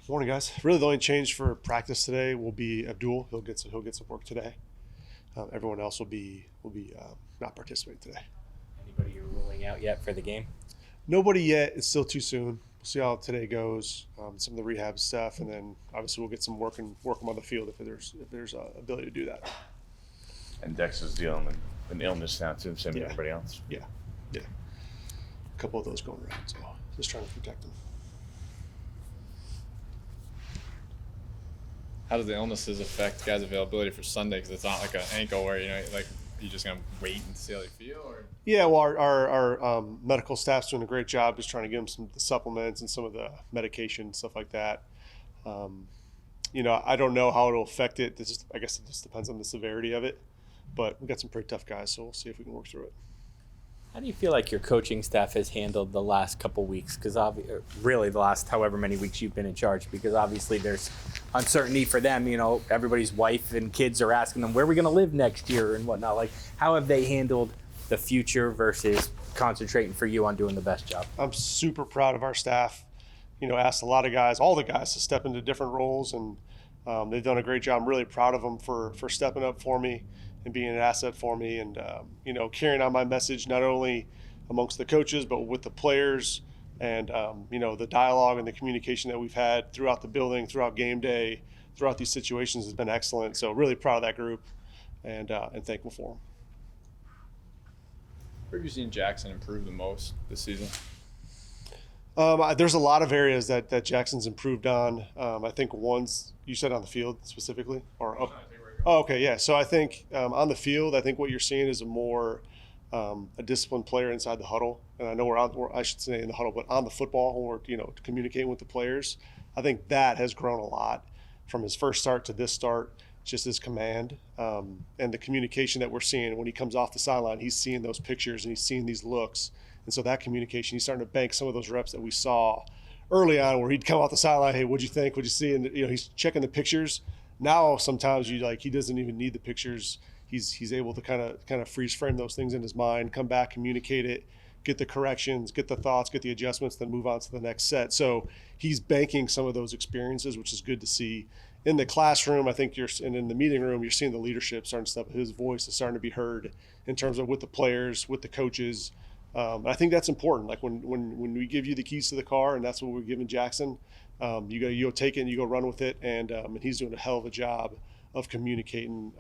Morning, guys. Really, the only change for practice today will be Abdul. He'll get some work today. Everyone else will be not participating today. Anybody you're ruling out yet for the game? Nobody yet. It's still too soon. We'll see how today goes. Some of the rehab stuff, and then obviously we'll get some work them on the field if there's ability to do that. And Dex is dealing with an illness now too, same as everybody else. Yeah. A couple of those going around, so just trying to protect them. How does the illnesses affect guys' availability for Sunday? Because it's not like an ankle where you're just gonna wait and see how they feel, or Yeah, well, our medical staff's doing a great job just trying to give them some of the supplements and some of the medication, stuff like that. I don't know how it'll affect it. I guess it just depends on the severity of it. But we've got some pretty tough guys, so we'll see if we can work through it. How do you feel like your coaching staff has handled the last couple weeks? Because really the last however many weeks you've been in charge, because obviously there's uncertainty for them. Everybody's wife and kids are asking them, where are we going to live next year and whatnot. Like, how have they handled the future versus concentrating for you on doing the best job? I'm super proud of our staff. Asked a lot of guys, all the guys, to step into different roles, and they've done a great job. I'm really proud of them for stepping up for me and being an asset for me, and carrying on my message not only amongst the coaches but with the players, and the dialogue and the communication that we've had throughout the building, throughout game day, throughout these situations has been excellent. So really proud of that group, and thankful for them. where have you seen Jackson improve the most this season? There's a lot of areas that Jackson's improved on. I think one's, you said on the field specifically, or okay, yeah. So I think on the field, I think what you're seeing is a disciplined player inside the huddle. And I know I should say in the huddle, but on the football, when we're communicating with the players, I think that has grown a lot from his first start to this start. Just his command and the communication that we're seeing when he comes off the sideline. He's seeing those pictures and he's seeing these looks. And so that communication, he's starting to bank some of those reps that we saw early on where he'd come off the sideline, hey, what'd you think? What'd you see? And he's checking the pictures. Now sometimes he doesn't even need the pictures. He's able to kind of freeze frame those things in his mind, come back, communicate it, get the corrections, get the thoughts, get the adjustments, then move on to the next set. So he's banking some of those experiences, which is good to see. In the classroom, I think and in the meeting room, you're seeing the leadership starting to step up. His voice is starting to be heard in terms of with the players, with the coaches. I think that's important. Like when we give you the keys to the car, and that's what we're giving Jackson, you go take it and you go run with it, and he's doing a hell of a job of communicating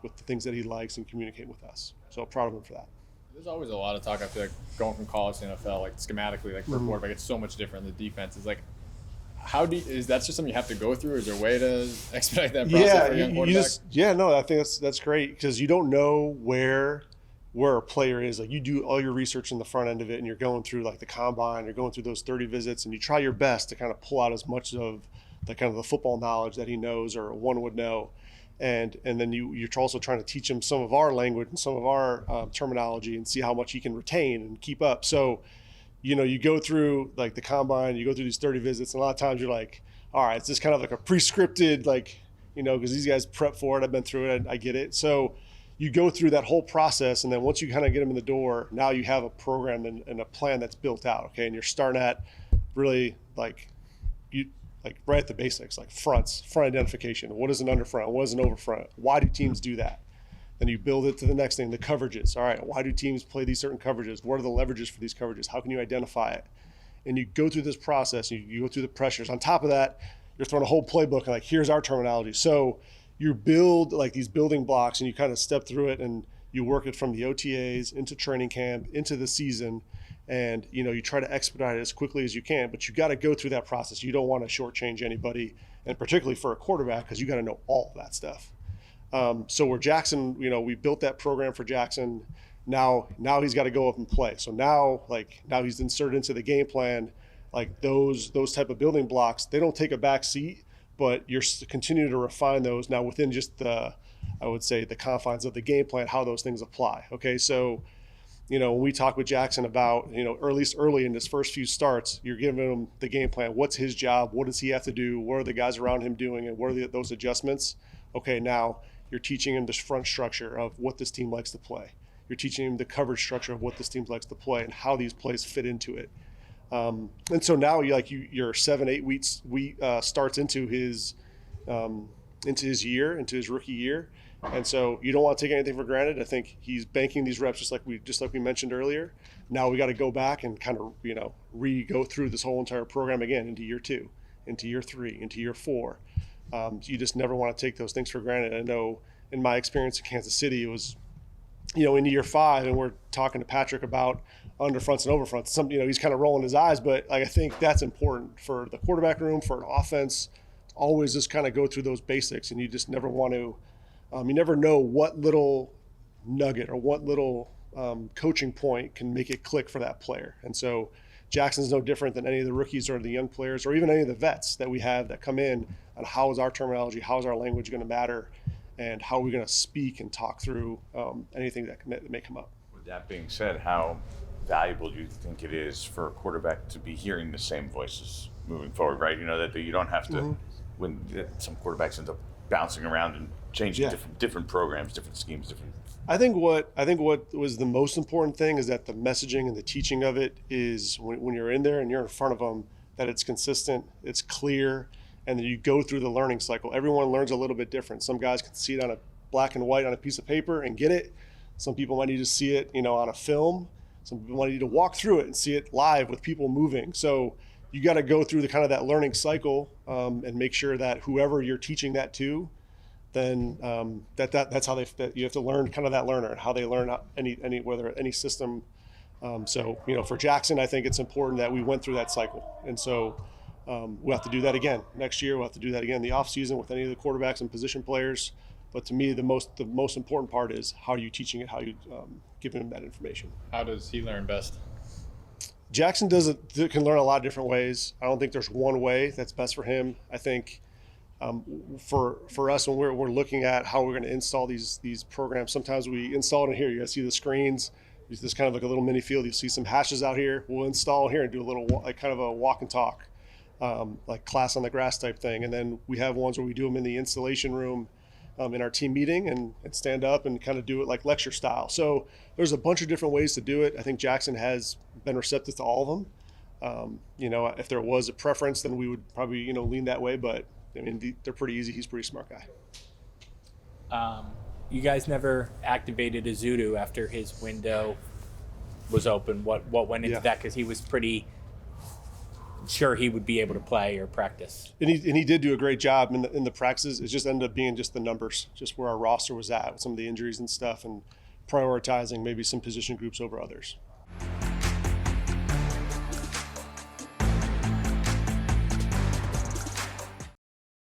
with the things that he likes and communicating with us. So I'm proud of him for that. There's always a lot of talk, I feel like, going from college to NFL, like schematically, like for quarterback, it's so much different. The defense is like, is that just something you have to go through? Is there a way to expedite that process for a young quarterback? I think that's great, because you don't know where a player is. Like, you do all your research in the front end of it, and you're going through like the combine, you're going through those 30 visits, and you try your best to kind of pull out as much of the kind of the football knowledge that he knows or one would know. And then you're also trying to teach him some of our language and some of our terminology and see how much he can retain and keep up. So, you go through like the combine, you go through these 30 visits, and a lot of times you're like, all right, it's just kind of like a pre-scripted, because these guys prep for it. I've been through it. I get it. So you go through that whole process, and then once you kind of get them in the door, now you have a program and a plan that's built out. Okay. And you're starting at really right at the basics, like front identification. What is an underfront? What is an overfront? Why do teams do that? Then you build it to the next thing, the coverages. All right, why do teams play these certain coverages? What are the leverages for these coverages? How can you identify it? And you go through this process, you go through the pressures. On top of that, you're throwing a whole playbook, and like, here's our terminology. So you build like these building blocks, and you kind of step through it, and you work it from the OTAs into training camp, into the season. And, you try to expedite it as quickly as you can, but you got to go through that process. You don't want to shortchange anybody, and particularly for a quarterback, because you got to know all of that stuff. So where Jackson, we built that program for Jackson. Now he's got to go up and play. So now he's inserted into the game plan. Like those type of building blocks, they don't take a back seat, but you're continuing to refine those now within just the confines of the game plan, how those things apply. Okay, so when we talk with Jackson about, at least early in his first few starts, you're giving him the game plan. What's his job? What does he have to do? What are the guys around him doing? And what are those adjustments? Okay, now you're teaching him this front structure of what this team likes to play. You're teaching him the coverage structure of what this team likes to play and how these plays fit into it. And so now you're 7-8 weeks starts into his year, into his rookie year. And so you don't want to take anything for granted. I think he's banking these reps just like we mentioned earlier. Now we got to go back and kind of, go through this whole entire program again into year 2, into year 3, into year 4. You just never want to take those things for granted. I know in my experience in Kansas City, it was, in year 5, and we're talking to Patrick about underfronts and overfronts. He's kind of rolling his eyes, but I think that's important for the quarterback room, for an offense. Always just kind of go through those basics, and you just never want to. You never know what little nugget or what little coaching point can make it click for that player. And so Jackson's no different than any of the rookies or the young players or even any of the vets that we have that come in on how is our terminology, how is our language going to matter, and how are we going to speak and talk through anything that may come up. With that being said, how valuable do you think it is for a quarterback to be hearing the same voices moving forward, right? That you don't have to, when some quarterbacks end up bouncing around and changing different programs, different schemes, different. I think what was the most important thing is that the messaging and the teaching of it is when you're in there and you're in front of them, that it's consistent, it's clear, and then you go through the learning cycle. Everyone learns a little bit different. Some guys can see it on a black and white on a piece of paper and get it. Some people might need to see it, on a film. Some people might need to walk through it and see it live with people moving. So you got to go through the kind of that learning cycle and make sure that whoever you're teaching that to, then that's how you have to learn kind of that learner and how they learn any system. So for Jackson, I think it's important that we went through that cycle, and so we'll have to do that again next year. We'll have to do that again in the off season with any of the quarterbacks and position players. But to me, the most important part is how are you teaching it, how you giving him that information. How does he learn best? Jackson can learn a lot of different ways. I don't think there's one way that's best for him. I think for us, when we're looking at how we're going to install these programs, sometimes we install it in here. You guys see the screens. There's this kind of like a little mini field. You'll see some hashes out here. We'll install here and do a little kind of a walk and talk, like class on the grass type thing. And then we have ones where we do them in the installation room in our team meeting and stand up and kind of do it like lecture style. So there's a bunch of different ways to do it. I think Jackson has been receptive to all of them. If there was a preference, then we would probably, lean that way. But they're pretty easy. He's a pretty smart guy. You guys never activated Azudu after his window was open. What went into that? Because he was pretty sure he would be able to play or practice. And he did do a great job in the practices. It just ended up being just the numbers, just where our roster was at with some of the injuries and stuff, and prioritizing maybe some position groups over others.